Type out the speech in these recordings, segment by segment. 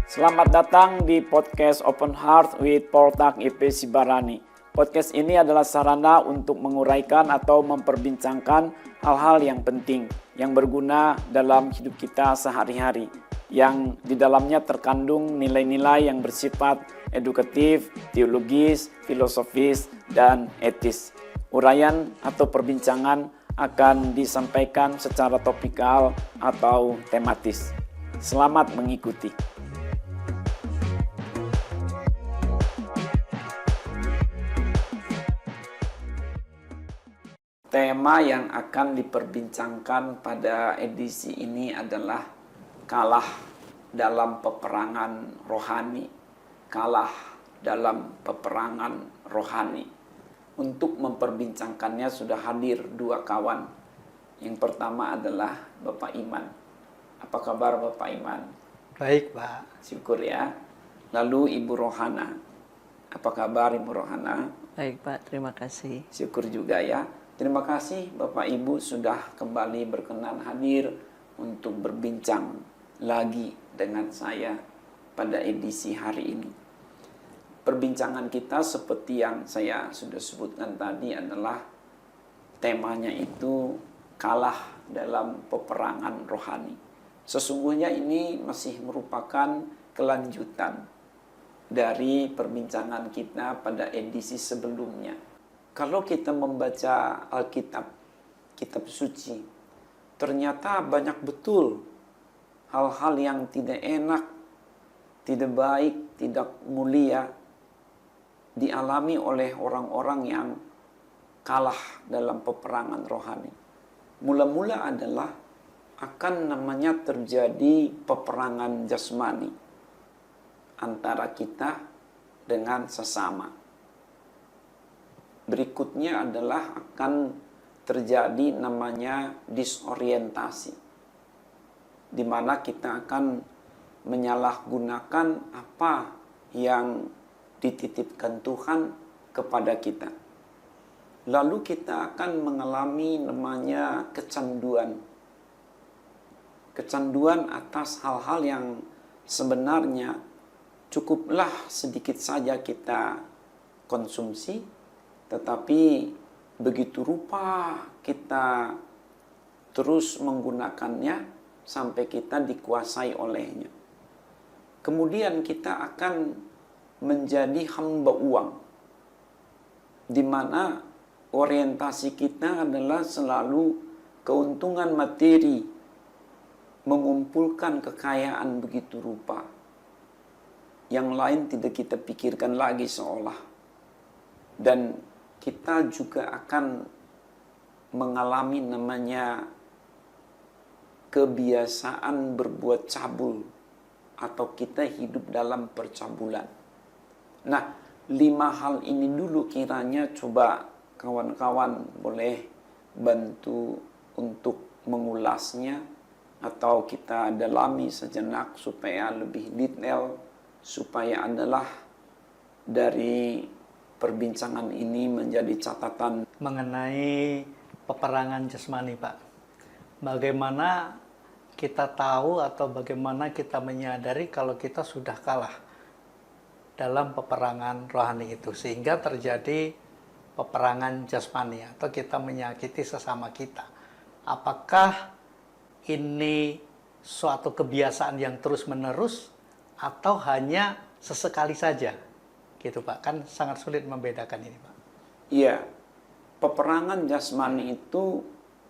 Selamat datang di podcast Open Heart with Poltak IP Sibarani. Podcast ini adalah sarana untuk menguraikan atau memperbincangkan hal-hal yang penting, yang berguna dalam hidup kita sehari-hari, yang di dalamnya terkandung nilai-nilai yang bersifat edukatif, teologis, filosofis, dan etis. Uraian atau perbincangan akan disampaikan secara topikal atau tematis. Selamat mengikuti. Tema yang akan diperbincangkan pada edisi ini adalah kalah dalam peperangan rohani. Kalah dalam peperangan rohani. Untuk memperbincangkannya sudah hadir dua kawan. Yang pertama adalah Bapak Iman. Apa kabar Bapak Iman? Baik, Pak. Syukur ya. Lalu Ibu Rohana. Apa kabar Ibu Rohana? Baik, Pak. Terima kasih. Syukur juga ya. Terima kasih Bapak Ibu sudah kembali berkenan hadir untuk berbincang lagi dengan saya pada edisi hari ini. Perbincangan kita seperti yang saya sudah sebutkan tadi adalah temanya itu kalah dalam peperangan rohani. Sesungguhnya ini masih merupakan kelanjutan dari perbincangan kita pada edisi sebelumnya. Kalau kita membaca Alkitab, kitab suci, ternyata banyak betul hal-hal yang tidak enak, tidak baik, tidak mulia dialami oleh orang-orang yang kalah dalam peperangan rohani. Mula-mula adalah akan namanya terjadi peperangan jasmani antara kita dengan sesama. Berikutnya adalah akan terjadi namanya disorientasi, di mana kita akan menyalahgunakan apa yang dititipkan Tuhan kepada kita. Lalu kita akan mengalami namanya kecanduan. Kecanduan atas hal-hal yang sebenarnya cukuplah sedikit saja kita konsumsi, tetapi begitu rupa kita terus menggunakannya sampai kita dikuasai olehnya. Kemudian kita akan menjadi hamba uang, di mana orientasi kita adalah selalu keuntungan materi, mengumpulkan kekayaan begitu rupa. Yang lain tidak kita pikirkan lagi seolah. Dan kita juga akan mengalami namanya kebiasaan berbuat cabul, atau kita hidup dalam percabulan. Nah, 5 hal ini dulu kiranya coba kawan-kawan boleh bantu untuk mengulasnya, atau kita dalami sejenak supaya lebih detail, supaya adalah dari perbincangan ini menjadi catatan Mengenai peperangan jasmani, Pak. Bagaimana kita tahu atau bagaimana kita menyadari kalau kita sudah kalah dalam peperangan rohani itu, sehingga terjadi peperangan jasmani atau kita menyakiti sesama kita. Apakah ini suatu kebiasaan yang terus-menerus atau hanya sesekali saja? Gitu, Pak. Kan sangat sulit membedakan ini, Pak. Iya, peperangan jasmani itu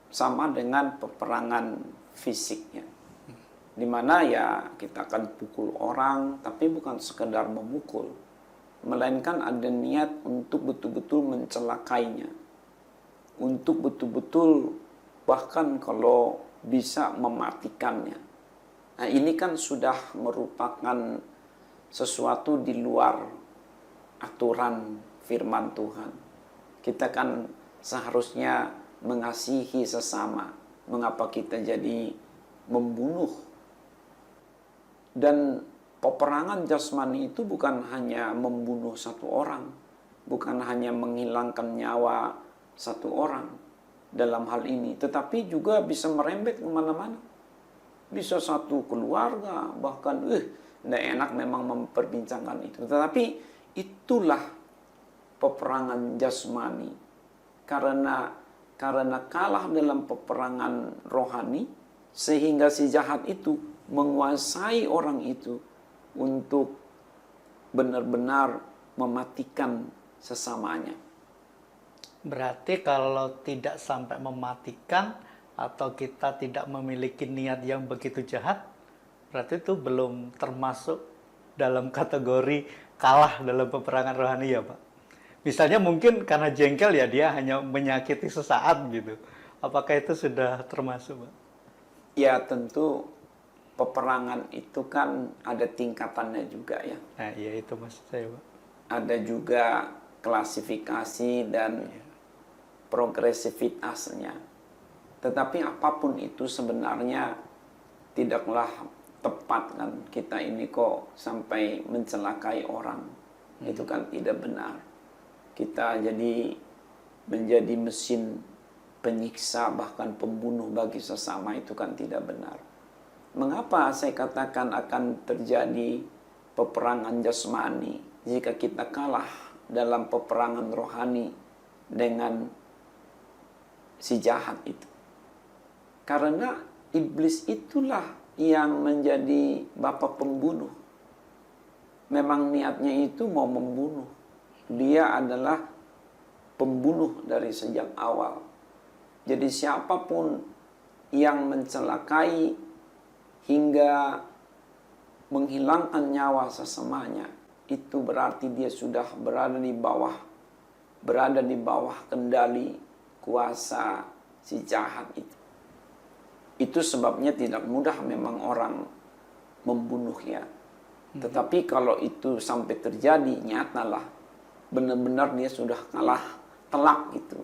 sama dengan peperangan fisiknya. Di mana ya kita akan pukul orang, tapi bukan sekedar memukul, melainkan ada niat untuk betul-betul mencelakainya, untuk betul-betul bahkan kalau bisa mematikannya. Nah, ini kan sudah merupakan sesuatu di luar aturan firman Tuhan. Kita kan seharusnya mengasihi sesama. Mengapa kita jadi membunuh? Dan peperangan jasmani itu bukan hanya membunuh satu orang, bukan hanya menghilangkan nyawa satu orang dalam hal ini, tetapi juga bisa merembet kemana-mana. bisa satu keluarga, bahkan tidak enak memang memperbincangkan itu. Tetapi itulah peperangan jasmani. Karena kalah dalam peperangan rohani, sehingga si jahat itu menguasai orang itu untuk benar-benar mematikan sesamanya. Berarti kalau tidak sampai mematikan atau kita tidak memiliki niat yang begitu jahat, berarti itu belum termasuk dalam kategori kalah dalam peperangan rohani ya Pak? Misalnya mungkin karena jengkel ya dia hanya menyakiti sesaat gitu. Apakah itu sudah termasuk Pak? Ya tentu peperangan itu kan ada tingkatannya juga ya. Nah iya itu maksud saya Pak. Ada juga klasifikasi dan progresivitasnya. Tetapi apapun itu sebenarnya tidaklah tepat kan, kita ini kok sampai mencelakai orang. Itu kan tidak benar. Kita menjadi mesin penyiksa bahkan pembunuh bagi sesama, itu kan tidak benar. Mengapa saya katakan akan terjadi peperangan jasmani jika kita kalah dalam peperangan rohani dengan si jahat itu? Karena iblis itulah yang menjadi bapa pembunuh. Memang niatnya itu mau membunuh. Dia adalah pembunuh dari sejak awal. Jadi siapapun yang mencelakai hingga menghilangkan nyawa sesamanya, itu berarti dia sudah berada di bawah kendali kuasa si jahat itu. Itu sebabnya tidak mudah memang orang membunuh ya. Tetapi kalau itu sampai terjadi, nyatalah benar-benar dia sudah kalah telak gitu.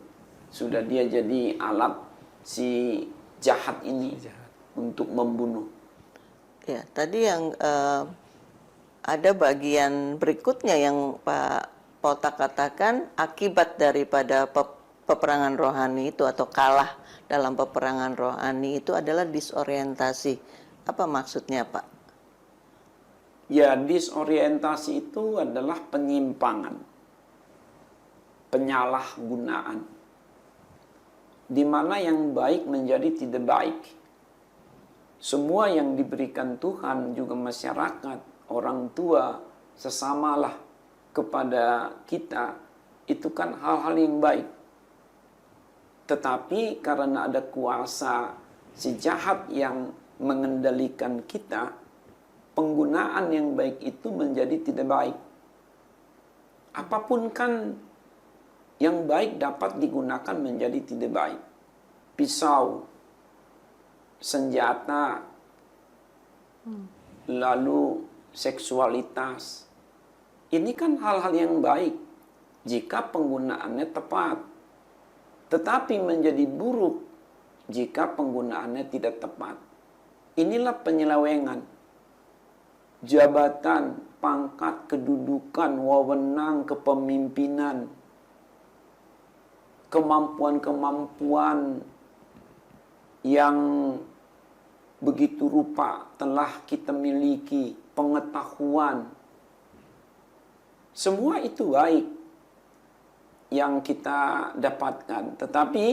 Sudah dia jadi alat si jahat ini untuk membunuh. Ya, tadi yang ada bagian berikutnya yang Pak Potak katakan akibat daripada peperangan rohani itu atau kalah dalam peperangan rohani itu adalah disorientasi. Apa maksudnya Pak? Ya, disorientasi itu adalah penyimpangan, penyalahgunaan, di mana yang baik menjadi tidak baik. Semua yang diberikan Tuhan, juga masyarakat, orang tua, sesamalah kepada kita, itu kan hal-hal yang baik. Tetapi karena ada kuasa si jahat yang mengendalikan kita, penggunaan yang baik itu menjadi tidak baik. Apapun kan yang baik dapat digunakan menjadi tidak baik. Pisau, senjata, lalu seksualitas. Ini kan hal-hal yang baik jika penggunaannya tepat. Tetapi menjadi buruk jika penggunaannya tidak tepat. Inilah penyelewengan. Jabatan, pangkat, kedudukan, wewenang, kepemimpinan, kemampuan-kemampuan yang begitu rupa telah kita miliki, pengetahuan. Semua itu baik yang kita dapatkan. Tetapi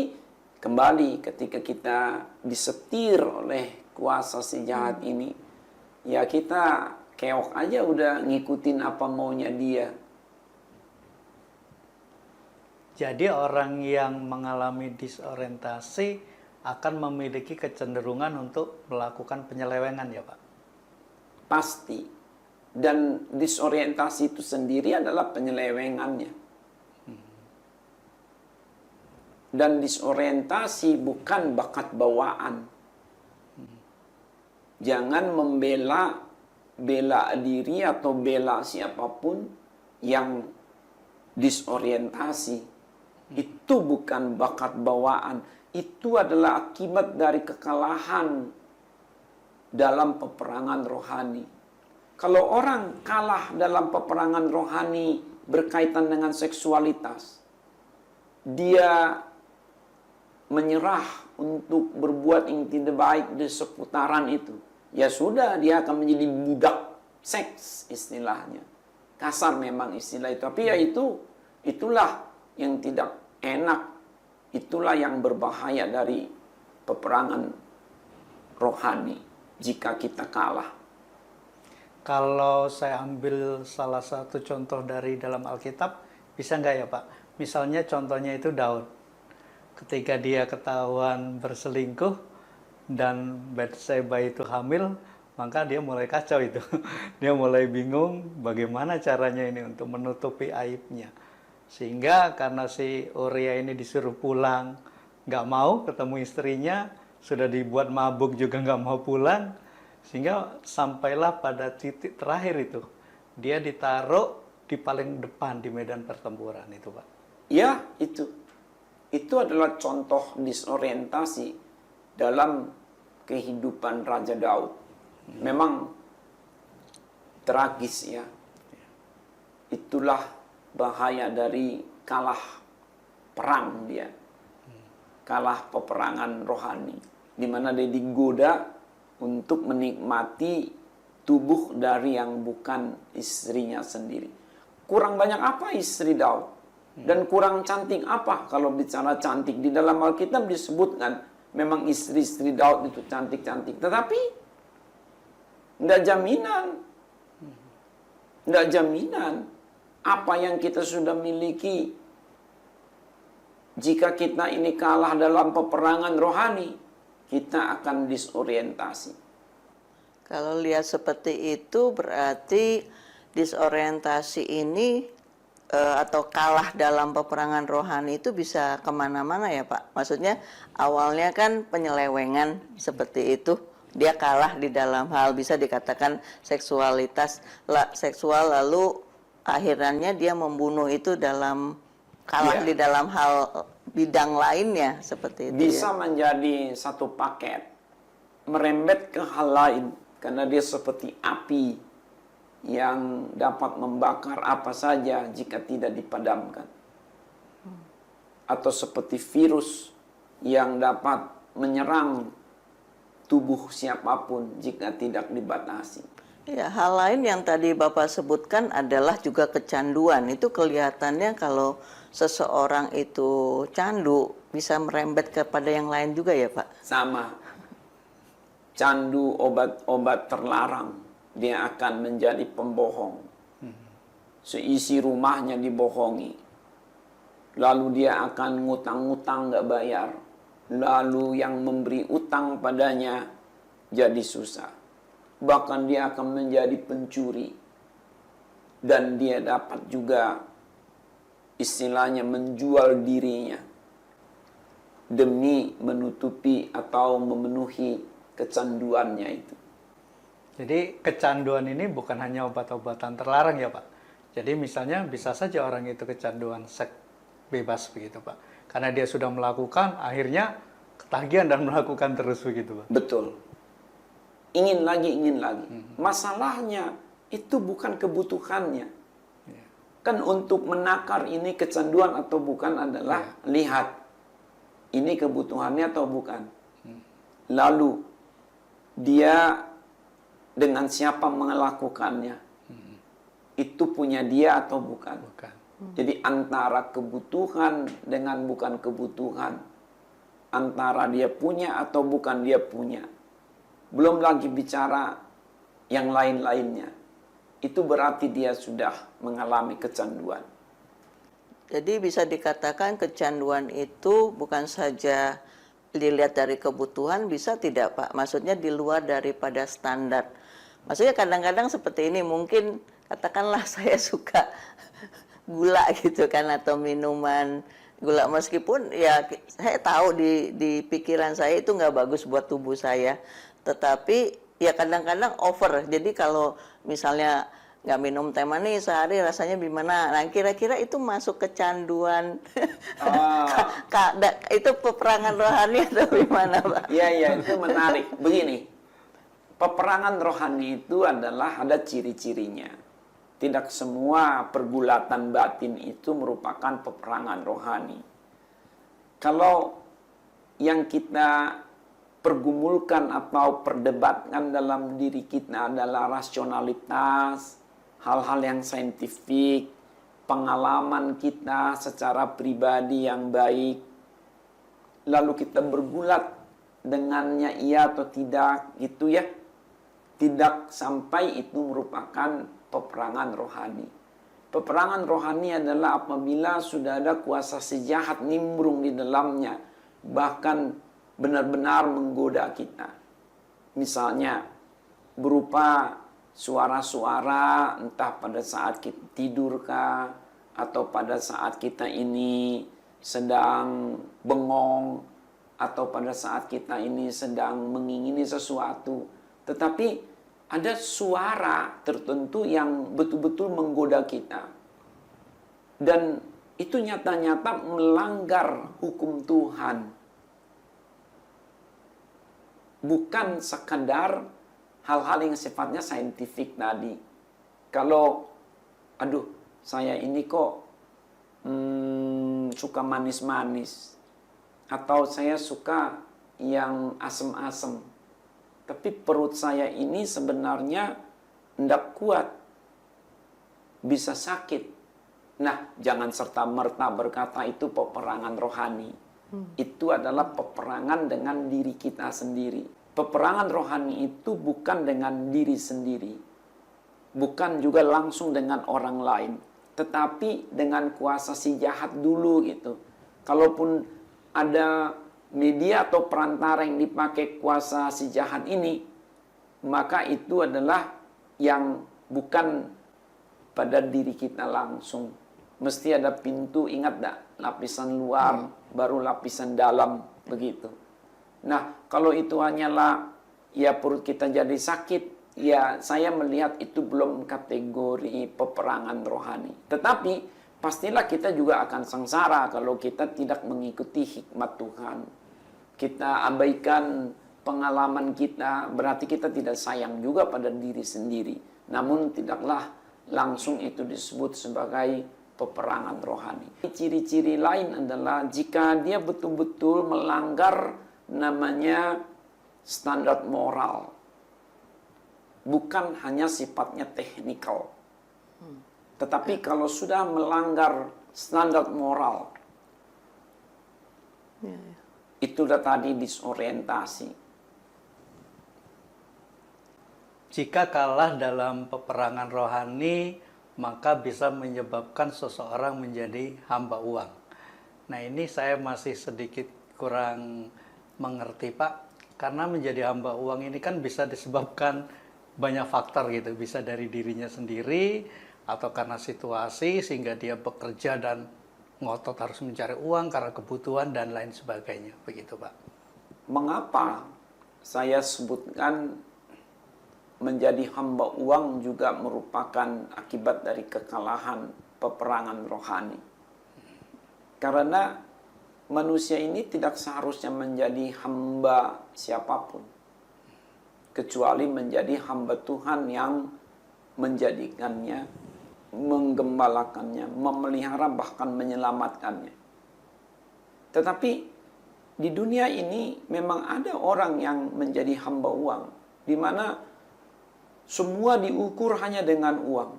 kembali ketika kita disetir oleh kuasa si jahat ini, ya kita keok aja udah ngikutin apa maunya dia. Jadi orang yang mengalami disorientasi akan memiliki kecenderungan untuk melakukan penyelewengan ya Pak? Pasti. Dan disorientasi itu sendiri adalah penyelewengannya. Dan disorientasi bukan bakat bawaan. Jangan bela diri atau bela siapapun yang disorientasi. Itu bukan bakat bawaan. Itu adalah akibat dari kekalahan dalam peperangan rohani. Kalau orang kalah dalam peperangan rohani berkaitan dengan seksualitas, dia menyerah untuk berbuat yang tidak baik di seputaran itu, ya sudah, dia akan menjadi budak seks istilahnya. Kasar memang istilah itu, tapi ya itulah yang tidak enak, itulah yang berbahaya dari peperangan rohani jika kita kalah. Kalau saya ambil salah satu contoh dari dalam Alkitab, bisa nggak ya Pak? Misalnya contohnya itu Daud. Ketika dia ketahuan berselingkuh dan Batseba itu hamil, maka dia mulai kacau itu. Dia mulai bingung bagaimana caranya ini untuk menutupi aibnya. Sehingga karena si Uria ini disuruh pulang, nggak mau ketemu istrinya, sudah dibuat mabuk juga nggak mau pulang, sehingga sampailah pada titik terakhir itu. Dia ditaruh di paling depan di medan pertempuran itu, Pak. Ya, itu. Itu adalah contoh disorientasi dalam kehidupan Raja Daud. Memang tragis ya. Itulah bahaya dari kalah perang dia. Kalah peperangan rohani. Di mana dia digoda untuk menikmati tubuh dari yang bukan istrinya sendiri. Kurang banyak apa istri Daud? Dan kurang cantik apa? Kalau bicara cantik, di dalam Alkitab disebutkan memang istri-istri Daud itu cantik-cantik. Tetapi tidak jaminan. Tidak jaminan apa yang kita sudah miliki. Jika kita ini kalah dalam peperangan rohani, kita akan disorientasi. Kalau lihat seperti itu berarti disorientasi ini atau kalah dalam peperangan rohani itu bisa kemana-mana ya Pak? Maksudnya awalnya kan penyelewengan seperti itu, dia kalah di dalam hal bisa dikatakan seksual, lalu akhirnya dia membunuh itu dalam kalah di dalam hal bidang lainnya seperti itu. Bisa menjadi satu paket, merembet ke hal lain karena dia seperti api yang dapat membakar apa saja jika tidak dipadamkan. Atau seperti virus yang dapat menyerang tubuh siapapun jika tidak dibatasi. Ya, hal lain yang tadi Bapak sebutkan adalah juga kecanduan. Itu kelihatannya kalau seseorang itu candu bisa merembet kepada yang lain juga ya Pak? Sama. Candu obat-obat terlarang. Dia akan menjadi pembohong. Seisi rumahnya dibohongi. Lalu dia akan ngutang-ngutang nggak bayar. Lalu yang memberi utang padanya jadi susah. Bahkan dia akan menjadi pencuri. Dan dia dapat juga istilahnya menjual dirinya demi menutupi atau memenuhi kecanduannya itu. Jadi kecanduan ini bukan hanya obat-obatan terlarang ya Pak. Jadi misalnya bisa saja orang itu kecanduan seks bebas begitu Pak. Karena dia sudah melakukan, akhirnya ketagihan dan melakukan terus begitu Pak. Betul. Ingin lagi. Masalahnya itu bukan kebutuhannya. Kan untuk menakar ini kecanduan atau bukan adalah lihat ini kebutuhannya atau bukan. Lalu dia dengan siapa melakukannya. Itu punya dia atau bukan. Jadi antara kebutuhan dengan bukan kebutuhan. Antara dia punya atau bukan dia punya. Belum lagi bicara yang lain-lainnya. Itu berarti dia sudah mengalami kecanduan. Jadi bisa dikatakan kecanduan itu bukan saja dilihat dari kebutuhan, bisa tidak Pak? Maksudnya di luar daripada standar. Maksudnya kadang-kadang seperti ini, mungkin katakanlah saya suka gula gitu kan, atau minuman gula, meskipun ya saya tahu di pikiran saya itu nggak bagus buat tubuh saya, tetapi ya kadang-kadang over. Jadi kalau misalnya nggak minum teh manis sehari rasanya gimana, nah kira-kira itu masuk kecanduan. Itu peperangan rohani atau gimana Pak? Iya, itu menarik. Begini, peperangan rohani itu adalah ada ciri-cirinya. Tidak semua pergulatan batin itu merupakan peperangan rohani. Kalau yang kita pergumulkan atau perdebatkan dalam diri kita adalah rasionalitas, hal-hal yang saintifik, pengalaman kita secara pribadi yang baik, lalu kita bergulat dengannya iya atau tidak, gitu ya. Tidak sampai itu merupakan peperangan rohani. Peperangan rohani adalah apabila sudah ada kuasa si jahat nimbrung di dalamnya, bahkan benar-benar menggoda kita. Misalnya berupa suara-suara, entah pada saat kita tidur kah, atau pada saat kita ini sedang bengong, atau pada saat kita ini sedang mengingini sesuatu. Tetapi ada suara tertentu yang betul-betul menggoda kita. Dan itu nyata-nyata melanggar hukum Tuhan. Bukan sekadar hal-hal yang sifatnya saintifik tadi. Kalau, aduh, saya ini kok suka manis-manis. Atau saya suka yang asem-asem. Tapi perut saya ini sebenarnya tidak kuat. Bisa sakit. Nah, jangan serta-merta berkata itu peperangan rohani. Itu adalah peperangan dengan diri kita sendiri. Peperangan rohani itu bukan dengan diri sendiri. Bukan juga langsung dengan orang lain. Tetapi dengan kuasa si jahat dulu gitu. Kalaupun ada media atau perantara yang dipakai kuasa si jahat ini, maka itu adalah yang bukan pada diri kita langsung. Mesti ada pintu, ingat tak? Lapisan luar, baru lapisan dalam, begitu. Nah, kalau itu hanyalah ya perut kita jadi sakit, ya saya melihat itu belum kategori peperangan rohani. Tetapi pastilah kita juga akan sengsara kalau kita tidak mengikuti hikmat Tuhan. Kita abaikan pengalaman kita, berarti kita tidak sayang juga pada diri sendiri. Namun tidaklah langsung itu disebut sebagai peperangan rohani. Ciri-ciri lain adalah jika dia betul-betul melanggar namanya standar moral. Bukan hanya sifatnya teknikal. Tetapi kalau sudah melanggar standar moral, itu udah tadi disorientasi. Jika kalah dalam peperangan rohani, maka bisa menyebabkan seseorang menjadi hamba uang. Nah, ini saya masih sedikit kurang mengerti, Pak. Karena menjadi hamba uang ini kan bisa disebabkan banyak faktor gitu. Bisa dari dirinya sendiri, atau karena situasi sehingga dia bekerja dan ngotot harus mencari uang karena kebutuhan dan lain sebagainya. Begitu, Pak. Mengapa saya sebutkan menjadi hamba uang juga merupakan akibat dari kekalahan peperangan rohani? Karena manusia ini tidak seharusnya menjadi hamba siapapun, kecuali menjadi hamba Tuhan yang menjadikannya, menggembalakannya, memelihara, bahkan menyelamatkannya. Tetapi di dunia ini memang ada orang yang menjadi hamba uang, di mana semua diukur hanya dengan uang.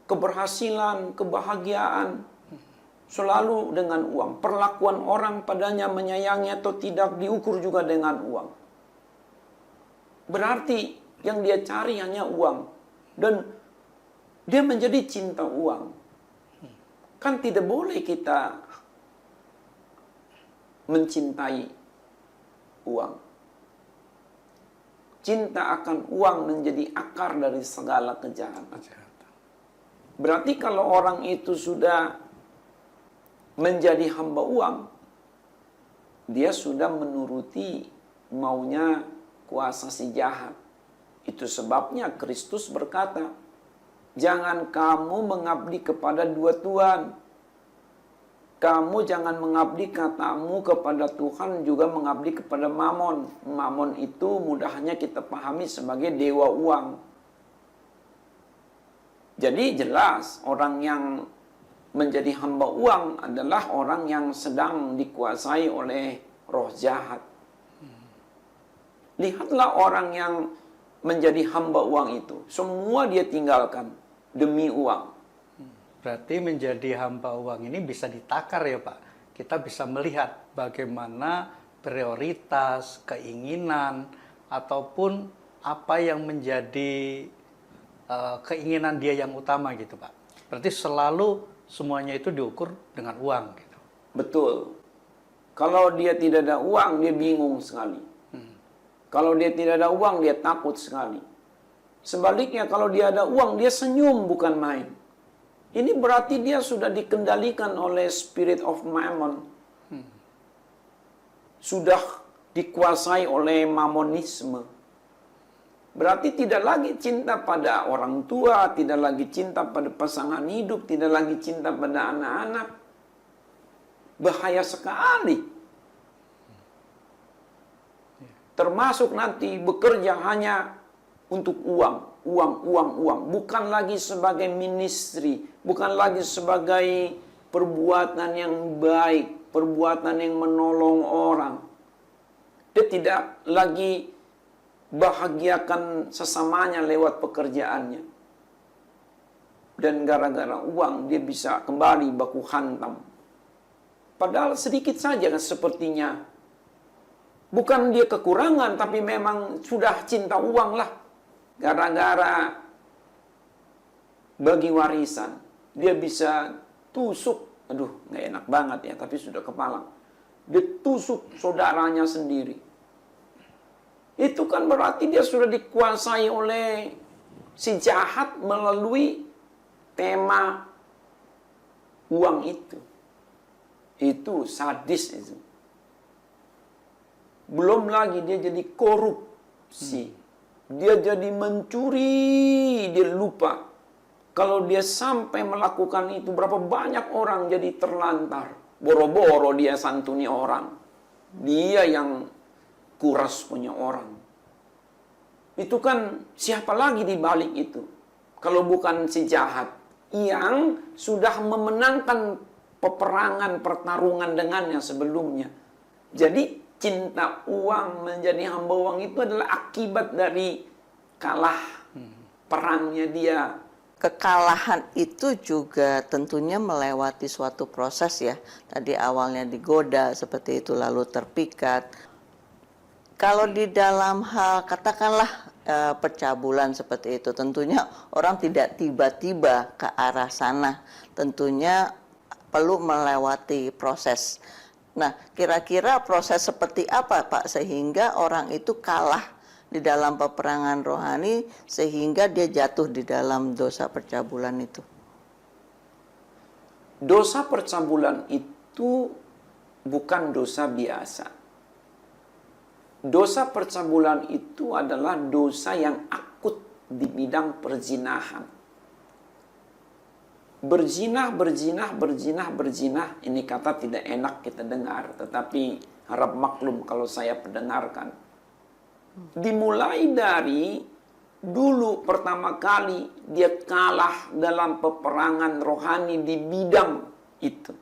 Keberhasilan, kebahagiaan, selalu dengan uang. Perlakuan orang padanya menyayangi atau tidak diukur juga dengan uang. Berarti yang dia cari hanya uang. Dan dia menjadi cinta uang. Kan tidak boleh kita mencintai uang. Cinta akan uang menjadi akar dari segala kejahatan. Berarti kalau orang itu sudah menjadi hamba uang, dia sudah menuruti maunya kuasa si jahat. Itu sebabnya Kristus berkata, jangan kamu mengabdi kepada dua tuan. Kamu jangan mengabdi katamu kepada Tuhan, juga mengabdi kepada Mamon. Mamon itu mudahnya kita pahami sebagai dewa uang. Jadi jelas orang yang menjadi hamba uang adalah orang yang sedang dikuasai oleh roh jahat. Lihatlah orang yang menjadi hamba uang itu. Semua dia tinggalkan demi uang. Berarti menjadi hamba uang ini bisa ditakar ya Pak. Kita bisa melihat bagaimana prioritas, keinginan, ataupun apa yang menjadi keinginan dia yang utama gitu Pak. Berarti selalu semuanya itu diukur dengan uang gitu. Betul. Kalau dia tidak ada uang, dia bingung sekali. Kalau dia tidak ada uang, dia takut sekali. Sebaliknya, kalau dia ada uang, dia senyum bukan main. Ini berarti dia sudah dikendalikan oleh spirit of mammon. Sudah dikuasai oleh mamonisme. Berarti tidak lagi cinta pada orang tua, tidak lagi cinta pada pasangan hidup, tidak lagi cinta pada anak-anak. Bahaya sekali. Termasuk nanti bekerja hanya untuk uang. Uang. Bukan lagi sebagai ministry. Bukan lagi sebagai perbuatan yang baik. Perbuatan yang menolong orang. Dia tidak lagi bahagiakan sesamanya lewat pekerjaannya. Dan gara-gara uang dia bisa kembali baku hantam. Padahal sedikit saja kan sepertinya. Bukan dia kekurangan, tapi memang sudah cinta uang lah. Gara-gara bagi warisan. Dia bisa tusuk. Aduh, gak enak banget ya, tapi sudah kepalang. Dia tusuk saudaranya sendiri. Itu kan berarti dia sudah dikuasai oleh si jahat melalui tema uang itu. Itu sadis itu. Belum lagi dia jadi korupsi. Dia jadi mencuri, dia lupa. Kalau dia sampai melakukan itu, berapa banyak orang jadi terlantar. Boro-boro dia santuni orang. Dia yang kuras punya orang. Itu kan siapa lagi di balik itu? Kalau bukan si jahat yang sudah memenangkan peperangan, pertarungan dengannya sebelumnya. Jadi cinta uang menjadi hamba uang itu adalah akibat dari kalah perangnya dia. Kekalahan itu juga tentunya melewati suatu proses ya. Tadi awalnya digoda seperti itu lalu terpikat. Kalau di dalam hal katakanlah percabulan seperti itu, tentunya orang tidak tiba-tiba ke arah sana. Tentunya perlu melewati proses. Nah, kira-kira proses seperti apa Pak sehingga orang itu kalah di dalam peperangan rohani sehingga dia jatuh di dalam dosa percabulan itu? Dosa percabulan itu bukan dosa biasa. Dosa percabulan itu adalah dosa yang akut di bidang perzinahan. Berzinah. Ini kata tidak enak kita dengar. Tetapi harap maklum kalau saya pendengarkan. Dimulai dari dulu pertama kali dia kalah dalam peperangan rohani di bidang itu.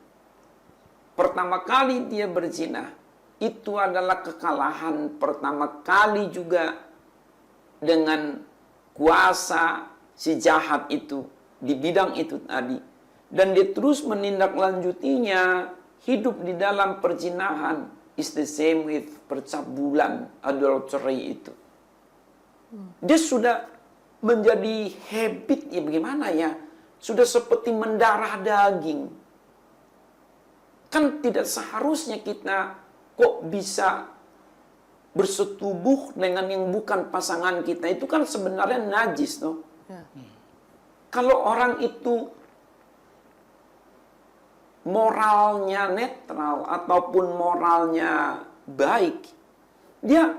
Pertama kali dia berzina. Itu adalah kekalahan pertama kali juga dengan kuasa si jahat itu di bidang itu tadi. Dan dia terus menindaklanjutinya hidup di dalam perzinahan. Is the same with percabulan, adultery itu. Dia sudah menjadi habit ya bagaimana ya. Sudah seperti mendarah daging. Kan tidak seharusnya kita kok bisa bersetubuh dengan yang bukan pasangan kita. Itu kan sebenarnya najis toh. Ya. Kalau orang itu moralnya netral ataupun moralnya baik, dia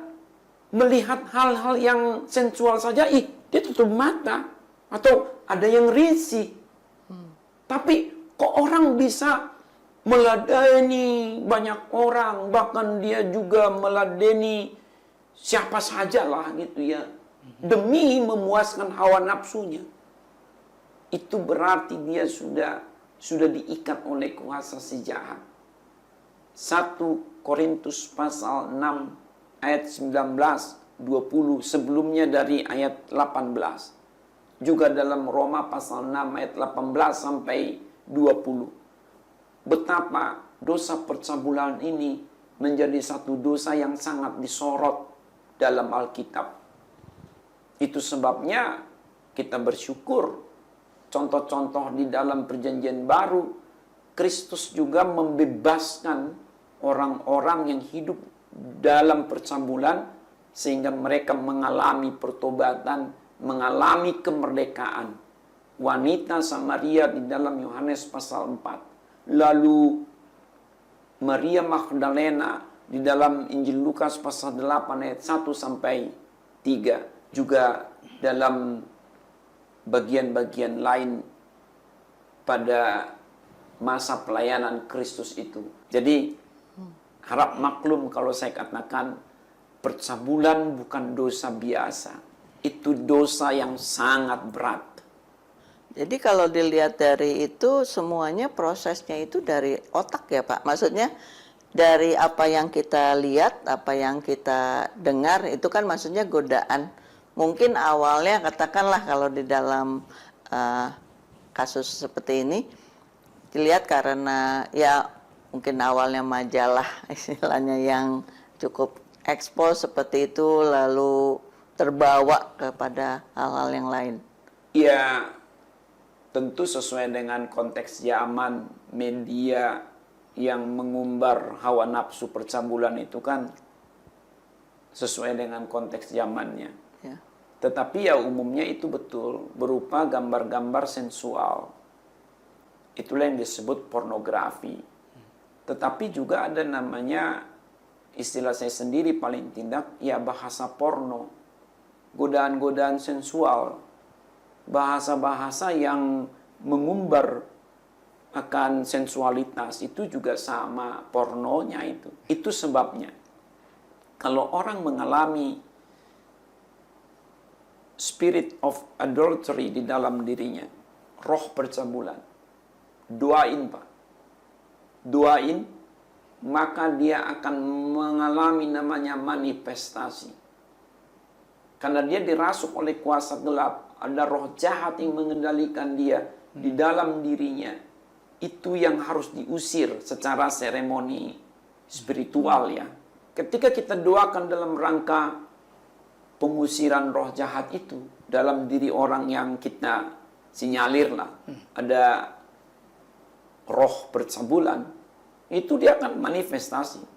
melihat hal-hal yang sensual saja, dia tutup mata. Atau ada yang risih. Tapi kok orang bisa meladeni banyak orang, bahkan dia juga meladeni siapa sajalah gitu ya, demi memuaskan hawa nafsunya. Itu berarti dia sudah diikat oleh kuasa si jahat. 1 Korintus pasal 6 ayat 19, 20, sebelumnya dari ayat 18. Juga dalam Roma pasal 6 ayat 18 sampai 20. Betapa dosa percabulan ini menjadi satu dosa yang sangat disorot dalam Alkitab. Itu sebabnya kita bersyukur contoh-contoh di dalam perjanjian baru, Kristus juga membebaskan orang-orang yang hidup dalam percabulan sehingga mereka mengalami pertobatan, mengalami kemerdekaan. Wanita Samaria di dalam Yohanes pasal 4. Lalu Maria Magdalena di dalam Injil Lukas pasal 8 ayat 1 sampai 3. Juga dalam bagian-bagian lain pada masa pelayanan Kristus itu. Jadi harap maklum kalau saya katakan percabulan bukan dosa biasa. Itu dosa yang sangat berat. Jadi kalau dilihat dari itu semuanya prosesnya itu dari otak ya Pak. Maksudnya dari apa yang kita lihat, apa yang kita dengar itu kan maksudnya godaan. Mungkin awalnya katakanlah kalau di dalam kasus seperti ini dilihat karena ya mungkin awalnya majalah istilahnya yang cukup ekspos seperti itu lalu terbawa kepada hal-hal yang lain. Ya, tentu sesuai dengan konteks zaman, media yang mengumbar hawa nafsu percabulan itu kan sesuai dengan konteks zamannya. Ya. Tetapi ya umumnya itu betul, berupa gambar-gambar sensual. Itulah yang disebut pornografi. Tetapi juga ada namanya, istilah saya sendiri paling tidak, ya bahasa porno. Godaan-godaan sensual. Bahasa-bahasa yang mengumbar akan sensualitas itu juga sama pornonya itu. Itu sebabnya kalau orang mengalami spirit of adultery di dalam dirinya, roh percabulan, doain Pak. Doain, maka dia akan mengalami namanya manifestasi. Karena dia dirasuk oleh kuasa gelap, ada roh jahat yang mengendalikan dia di dalam dirinya. Itu yang harus diusir secara seremoni spiritual ya. Ketika kita doakan dalam rangka pengusiran roh jahat itu dalam diri orang yang kita sinyalir lah, ada roh percabulan, itu dia akan manifestasi.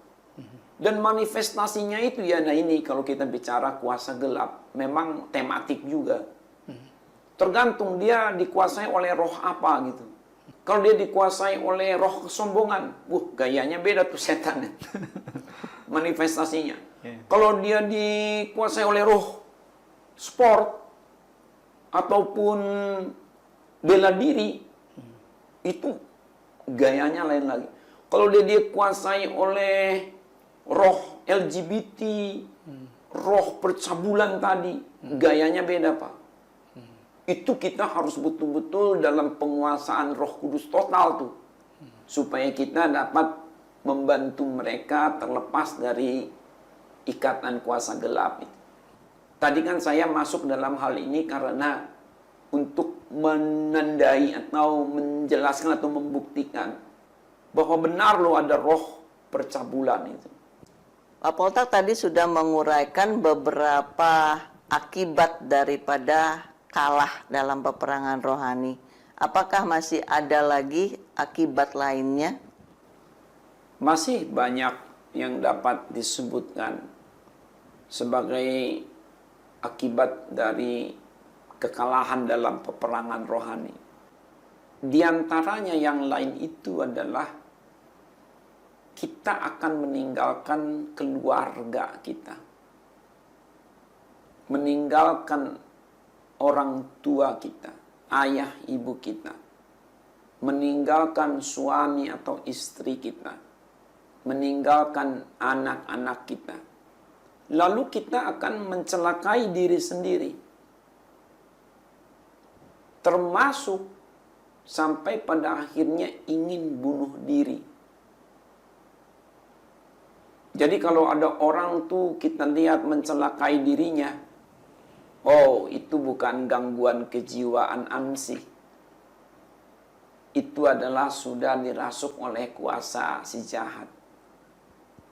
Dan manifestasinya itu ya, nah ini kalau kita bicara kuasa gelap, memang tematik juga. Tergantung dia dikuasai oleh roh apa gitu. Kalau dia dikuasai oleh roh kesombongan, gayanya beda tuh setan. Manifestasinya. Kalau dia dikuasai oleh roh sport ataupun bela diri, itu gayanya lain lagi. Kalau dia dikuasai oleh roh LGBT, roh percabulan tadi, gayanya beda Pak. Itu kita harus betul-betul dalam penguasaan Roh Kudus total tuh. Supaya kita dapat membantu mereka terlepas dari ikatan kuasa gelap itu. Tadi kan saya masuk dalam hal ini karena untuk menandai atau menjelaskan atau membuktikan bahwa benar loh ada roh percabulan itu. Pak Poltak tadi sudah menguraikan beberapa akibat daripada kalah dalam peperangan rohani. Apakah masih ada lagi akibat lainnya? Masih banyak yang dapat disebutkan sebagai akibat dari kekalahan dalam peperangan rohani. Di antaranya yang lain itu adalah kita akan meninggalkan keluarga kita. Meninggalkan orang tua kita, ayah ibu kita. Meninggalkan suami atau istri kita. Meninggalkan anak-anak kita. Lalu kita akan mencelakai diri sendiri. Termasuk sampai pada akhirnya ingin bunuh diri. Jadi kalau ada orang tuh kita lihat mencelakai dirinya, oh itu bukan gangguan kejiwaan amsi. Itu adalah sudah dirasuk oleh kuasa si jahat.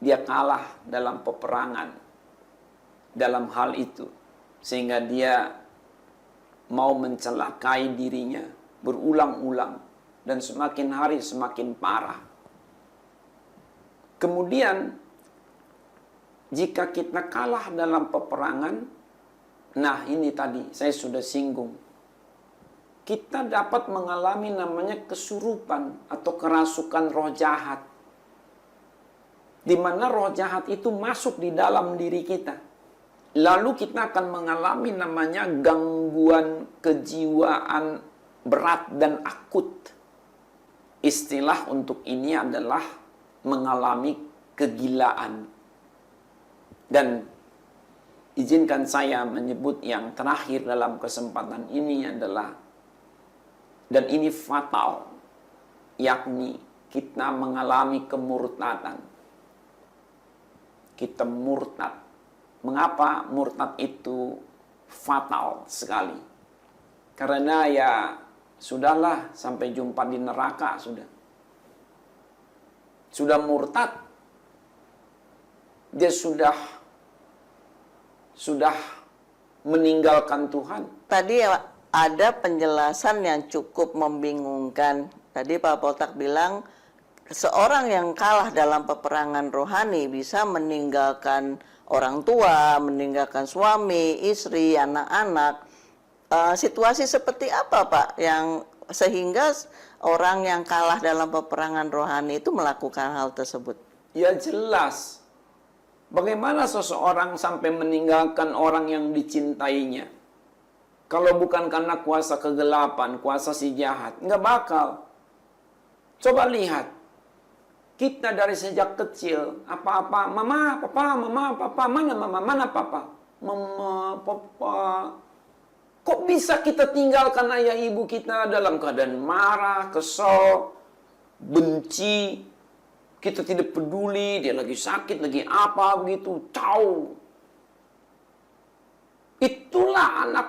Dia kalah dalam peperangan dalam hal itu. Sehingga dia mau mencelakai dirinya berulang-ulang. Dan semakin hari semakin parah. Kemudian jika kita kalah dalam peperangan, nah ini tadi saya sudah singgung. Kita dapat mengalami namanya kesurupan atau kerasukan roh jahat. Di mana roh jahat itu masuk di dalam diri kita. Lalu kita akan mengalami namanya gangguan kejiwaan berat dan akut. Istilah untuk ini adalah mengalami kegilaan. Dan izinkan saya menyebut yang terakhir dalam kesempatan ini adalah, dan ini fatal, yakni kita mengalami kemurtadan. Kita murtad. Mengapa murtad itu fatal sekali? Karena ya sudahlah, sampai jumpa di neraka sudah. Sudah murtad. Dia sudah meninggalkan Tuhan. Tadi ada penjelasan yang cukup membingungkan. Tadi Pak Poltak bilang seorang yang kalah dalam peperangan rohani bisa meninggalkan orang tua, meninggalkan suami, istri, anak-anak. Situasi seperti apa Pak yang sehingga orang yang kalah dalam peperangan rohani itu melakukan hal tersebut? Ya jelas. Bagaimana seseorang sampai meninggalkan orang yang dicintainya? Kalau bukan karena kuasa kegelapan, kuasa si jahat, nggak bakal. Coba lihat. Kita dari sejak kecil, apa-apa, mama, papa, mana mama, mana papa? Mama, papa. Kok bisa kita tinggalkan ayah ibu kita dalam keadaan marah, kesal, benci? Kita tidak peduli, dia lagi sakit, lagi apa begitu, tahu. Itulah anak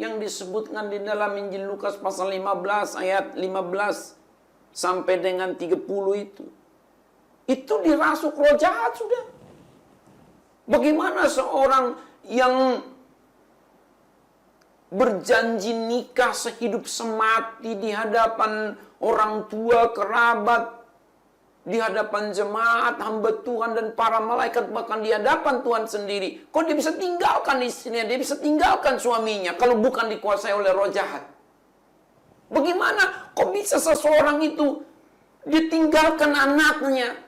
yang disebutkan di dalam Injil Lukas pasal 15 ayat 15 sampai dengan 30 itu. Itu dirasuk roh jahat sudah. Bagaimana seorang yang berjanji nikah sehidup semati di hadapan orang tua, kerabat, di hadapan jemaat, hamba Tuhan dan para malaikat, bahkan di hadapan Tuhan sendiri. Kok dia bisa tinggalkan istrinya, dia bisa tinggalkan suaminya kalau bukan dikuasai oleh roh jahat? Bagaimana kok bisa seseorang itu ditinggalkan anaknya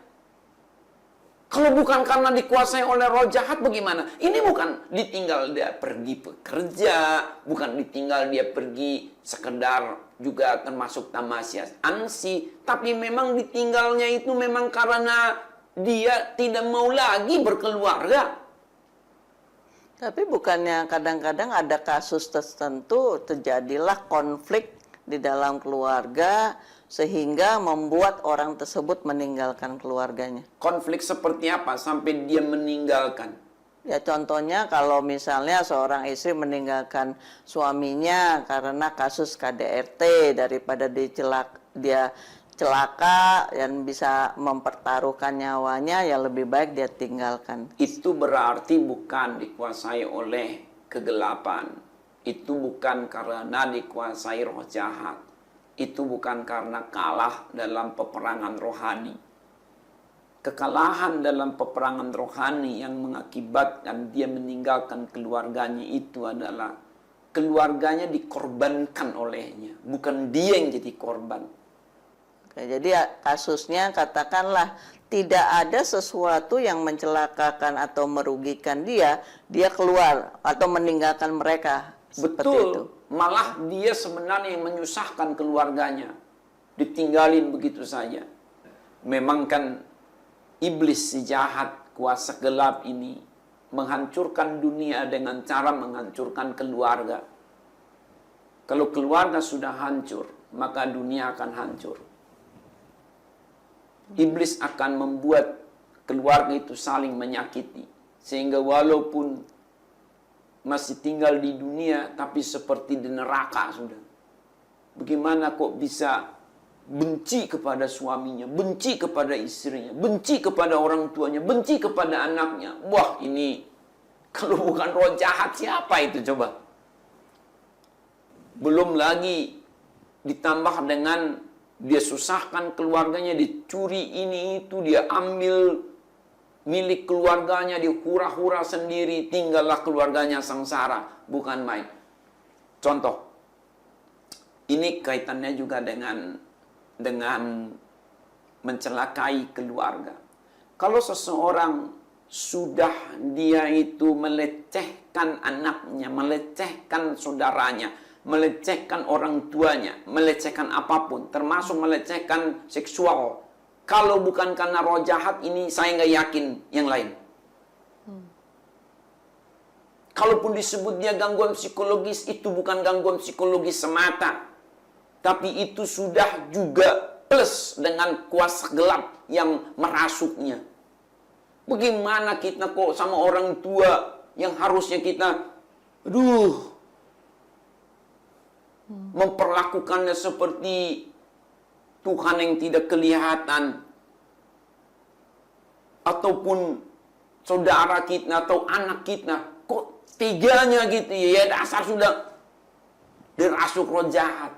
kalau bukan karena dikuasai oleh roh jahat? Bagaimana? Ini bukan ditinggal dia pergi bekerja, bukan ditinggal dia pergi sekedar juga akan masuk tamasya ansi, tapi memang ditinggalnya itu memang karena dia tidak mau lagi berkeluarga. Tapi bukannya kadang-kadang ada kasus tertentu terjadilah konflik di dalam keluarga sehingga membuat orang tersebut meninggalkan keluarganya. Konflik seperti apa sampai dia meninggalkan? Ya contohnya kalau misalnya seorang istri meninggalkan suaminya karena kasus KDRT, daripada dia celaka dan bisa mempertaruhkan nyawanya, ya lebih baik dia tinggalkan. Itu berarti bukan dikuasai oleh kegelapan. Itu bukan karena dikuasai roh jahat. Itu bukan karena kalah dalam peperangan rohani. Kekalahan dalam peperangan rohani yang mengakibatkan dia meninggalkan keluarganya itu adalah keluarganya dikorbankan olehnya, bukan dia yang jadi korban. Oke, jadi kasusnya katakanlah tidak ada sesuatu yang mencelakakan atau merugikan dia keluar atau meninggalkan mereka. Seperti itu. Malah dia sebenarnya yang menyusahkan keluarganya, ditinggalin begitu saja. Memang kan iblis si jahat, kuasa gelap ini menghancurkan dunia dengan cara menghancurkan keluarga. Kalau keluarga sudah hancur, maka dunia akan hancur. Iblis akan membuat keluarga itu saling menyakiti. Sehingga walaupun masih tinggal di dunia, tapi seperti di neraka sudah. Bagaimana kok bisa benci kepada suaminya, benci kepada istrinya, benci kepada orang tuanya, benci kepada anaknya. Wah, ini kalau bukan roh jahat siapa itu coba? Belum lagi ditambah dengan dia susahkan keluarganya, dicuri ini itu, dia ambil milik keluarganya, dia hura-hura sendiri, tinggallah keluarganya sengsara. Bukan main. Contoh, ini kaitannya juga dengan mencelakai keluarga. Kalau seseorang sudah dia itu melecehkan anaknya, melecehkan saudaranya, melecehkan orang tuanya, melecehkan apapun, termasuk melecehkan seksual. Kalau bukan karena roh jahat ini, saya nggak yakin yang lain. Kalaupun disebut dia gangguan psikologis, itu bukan gangguan psikologis semata. Tapi itu sudah juga plus dengan kuasa gelap yang merasuknya. Bagaimana kita kok sama orang tua yang harusnya kita, memperlakukannya seperti Tuhan yang tidak kelihatan, ataupun saudara kita atau anak kita, kok teganya gitu ya, dasar sudah dirasuk roh jahat,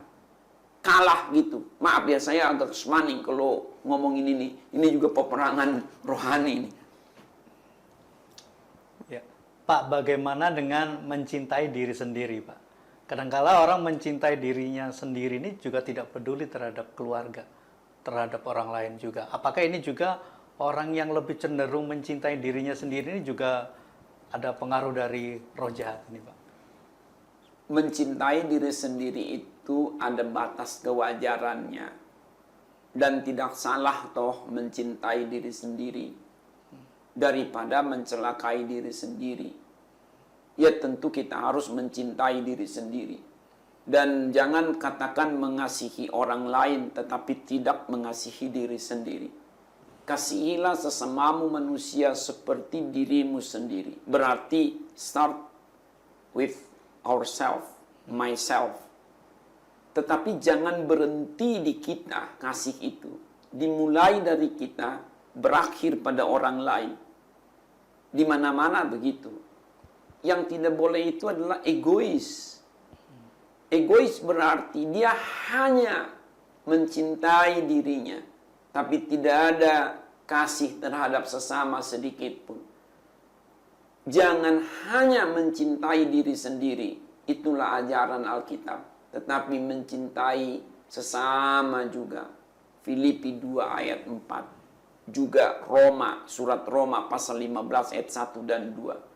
kalah gitu. Maaf ya, saya agak kesmaning kalau ngomongin ini juga peperangan rohani ini. Ya. Pak, bagaimana dengan mencintai diri sendiri, Pak? Kadangkala orang mencintai dirinya sendiri ini juga tidak peduli terhadap keluarga, terhadap orang lain juga. Apakah ini juga orang yang lebih cenderung mencintai dirinya sendiri ini juga ada pengaruh dari roh jahat ini, Pak? Mencintai diri sendiri itu ada batas kewajarannya. Dan tidak salah toh mencintai diri sendiri daripada mencelakai diri sendiri. Ya tentu kita harus mencintai diri sendiri. Dan jangan katakan mengasihi orang lain tetapi tidak mengasihi diri sendiri. Kasihilah sesamamu manusia seperti dirimu sendiri. Berarti start with ourselves, myself. Tetapi jangan berhenti di kita kasih itu. Dimulai dari kita, berakhir pada orang lain. Di mana-mana begitu. Yang tidak boleh itu adalah egois. Egois berarti dia hanya mencintai dirinya, tapi tidak ada kasih terhadap sesama sedikit pun. Jangan hanya mencintai diri sendiri, itulah ajaran Alkitab, tetapi mencintai sesama juga. Filipi 2 ayat 4. Juga Roma, surat Roma pasal 15 ayat 1 dan 2.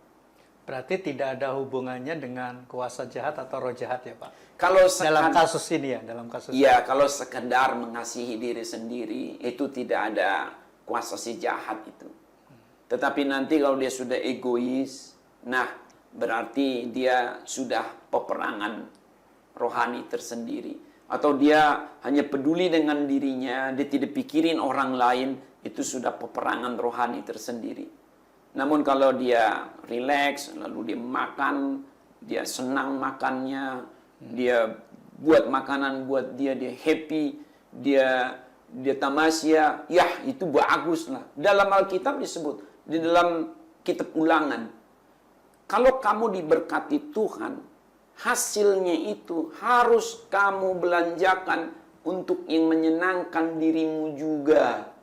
Berarti tidak ada hubungannya dengan kuasa jahat atau roh jahat ya, Pak? Kalau dalam kasus ini ya, dalam kasus ya, kalau sekedar mengasihi diri sendiri itu tidak ada kuasa si jahat itu. Tetapi nanti kalau dia sudah egois, nah berarti dia sudah peperangan rohani tersendiri. Atau dia hanya peduli dengan dirinya, dia tidak pikirin orang lain, itu sudah peperangan rohani tersendiri. Namun kalau dia rileks, lalu dia makan, dia senang makannya, dia buat makanan buat dia happy, dia tamasya, ya itu bagus lah. Dalam Alkitab disebut, di dalam kitab Ulangan, kalau kamu diberkati Tuhan, hasilnya itu harus kamu belanjakan untuk yang menyenangkan dirimu juga.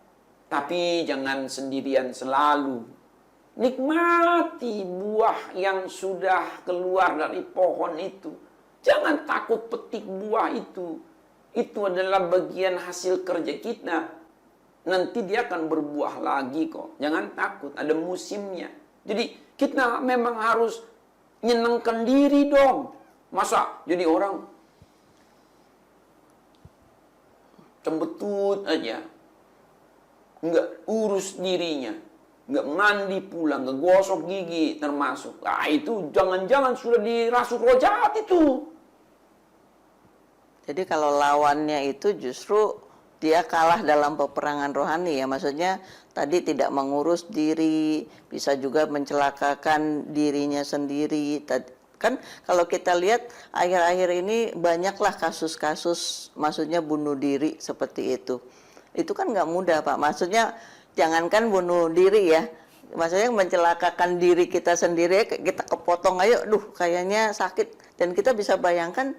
Tapi jangan sendirian selalu. Nikmati buah yang sudah keluar dari pohon itu. Jangan takut petik buah itu. Itu adalah bagian hasil kerja kita. Nanti dia akan berbuah lagi kok. Jangan takut, ada musimnya. Jadi kita memang harus nyenangkan diri dong. Masa jadi orang cembetut aja, nggak urus dirinya, nggak mandi pula, nggak gosok gigi termasuk. Itu jangan-jangan sudah dirasuk roh jahat itu. Jadi kalau lawannya itu justru dia kalah dalam peperangan rohani ya, maksudnya tadi tidak mengurus diri, bisa juga mencelakakan dirinya sendiri. Kan kalau kita lihat akhir-akhir ini banyaklah kasus-kasus maksudnya bunuh diri seperti itu. Itu kan nggak mudah Pak, maksudnya jangankan bunuh diri ya, maksudnya mencelakakan diri kita sendiri, kita kepotong aja, duh kayaknya sakit. Dan kita bisa bayangkan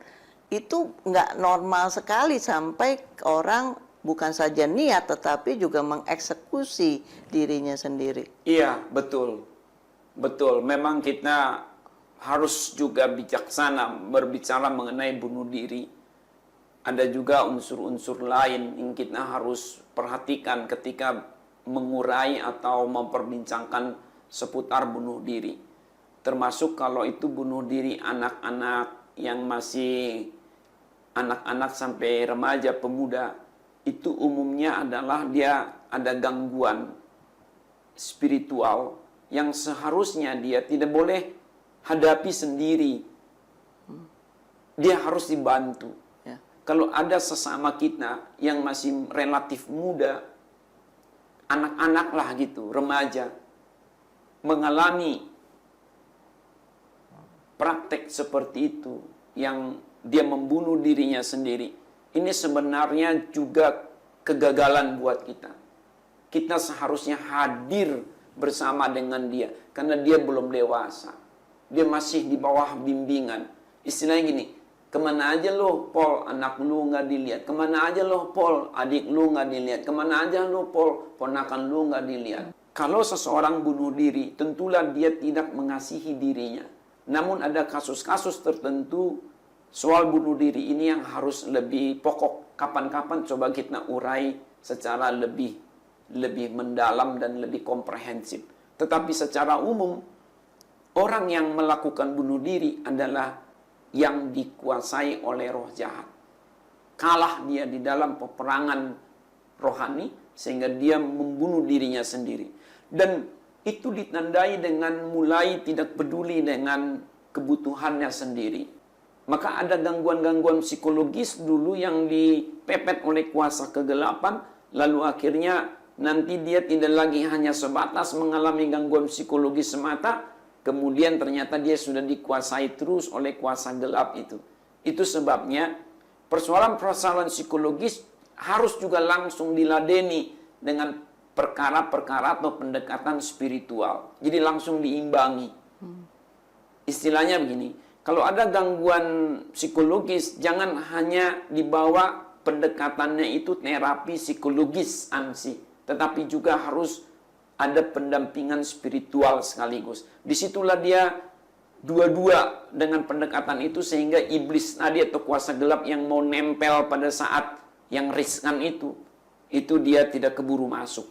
itu nggak normal sekali sampai orang bukan saja niat tetapi juga mengeksekusi dirinya sendiri. Iya, betul. Betul, memang kita harus juga bijaksana berbicara mengenai bunuh diri. Ada juga unsur-unsur lain yang kita harus perhatikan ketika mengurai atau memperbincangkan seputar bunuh diri. Termasuk kalau itu bunuh diri anak-anak yang masih anak-anak sampai remaja pemuda, itu umumnya adalah dia ada gangguan spiritual yang seharusnya dia tidak boleh hadapi sendiri. Dia harus dibantu. Ya. Kalau ada sesama kita yang masih relatif muda, anak-anak lah gitu, remaja, mengalami praktek seperti itu, yang dia membunuh dirinya sendiri, ini sebenarnya juga kegagalan buat kita. Kita seharusnya hadir bersama dengan dia, karena dia belum dewasa. Dia masih di bawah bimbingan. Istilahnya gini, kemana aja lo, Pol, anak lu nggak dilihat. Kemana aja lo, Pol, adik lu nggak dilihat. Kemana aja lo, Pol, ponakan lu nggak dilihat. Kalau seseorang bunuh diri, tentulah dia tidak mengasihi dirinya. Namun ada kasus-kasus tertentu soal bunuh diri ini yang harus lebih pokok. Kapan-kapan coba kita urai secara lebih mendalam dan lebih komprehensif. Tetapi secara umum, orang yang melakukan bunuh diri adalah yang dikuasai oleh roh jahat. Kalah dia di dalam peperangan rohani sehingga dia membunuh dirinya sendiri. Dan itu ditandai dengan mulai tidak peduli dengan kebutuhannya sendiri. Maka ada gangguan-gangguan psikologis dulu yang dipepet oleh kuasa kegelapan, lalu akhirnya nanti dia tidak lagi hanya sebatas mengalami gangguan psikologis semata, kemudian ternyata dia sudah dikuasai terus oleh kuasa gelap itu. Itu sebabnya persoalan-persoalan psikologis harus juga langsung diladeni dengan perkara-perkara atau pendekatan spiritual. Jadi langsung diimbangi. Istilahnya begini, kalau ada gangguan psikologis, jangan hanya dibawa pendekatannya itu terapi psikologis ANSI, tetapi juga harus ada pendampingan spiritual sekaligus. Disitulah dia dua-dua dengan pendekatan itu, sehingga iblis tadi atau kuasa gelap yang mau nempel pada saat yang riskan itu dia tidak keburu masuk.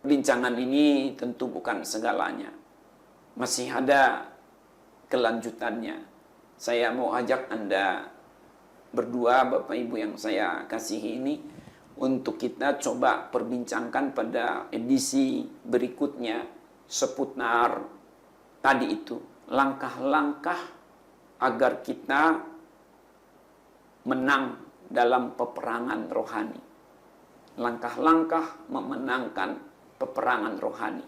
Bincangan ini tentu bukan segalanya. Masih ada kelanjutannya. Saya mau ajak Anda berdua, Bapak Ibu yang saya kasihi ini, untuk kita coba perbincangkan pada edisi berikutnya seputar tadi itu, langkah-langkah agar kita menang dalam peperangan rohani. Langkah-langkah memenangkan peperangan rohani.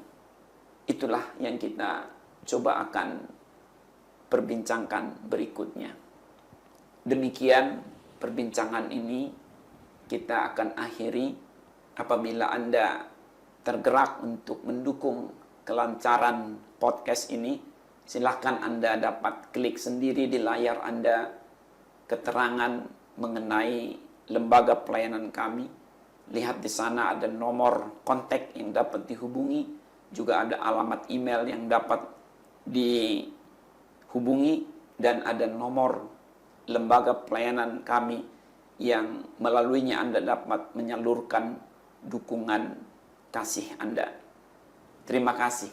Itulah yang kita coba akan perbincangkan berikutnya. Demikian perbincangan ini kita akan akhiri. Apabila Anda tergerak untuk mendukung kelancaran podcast ini, silahkan Anda dapat klik sendiri di layar Anda keterangan mengenai lembaga pelayanan kami. Lihat di sana ada nomor kontak yang dapat dihubungi, juga ada alamat email yang dapat dihubungi, dan ada nomor lembaga pelayanan kami yang melaluinya Anda dapat menyalurkan dukungan kasih Anda. Terima kasih.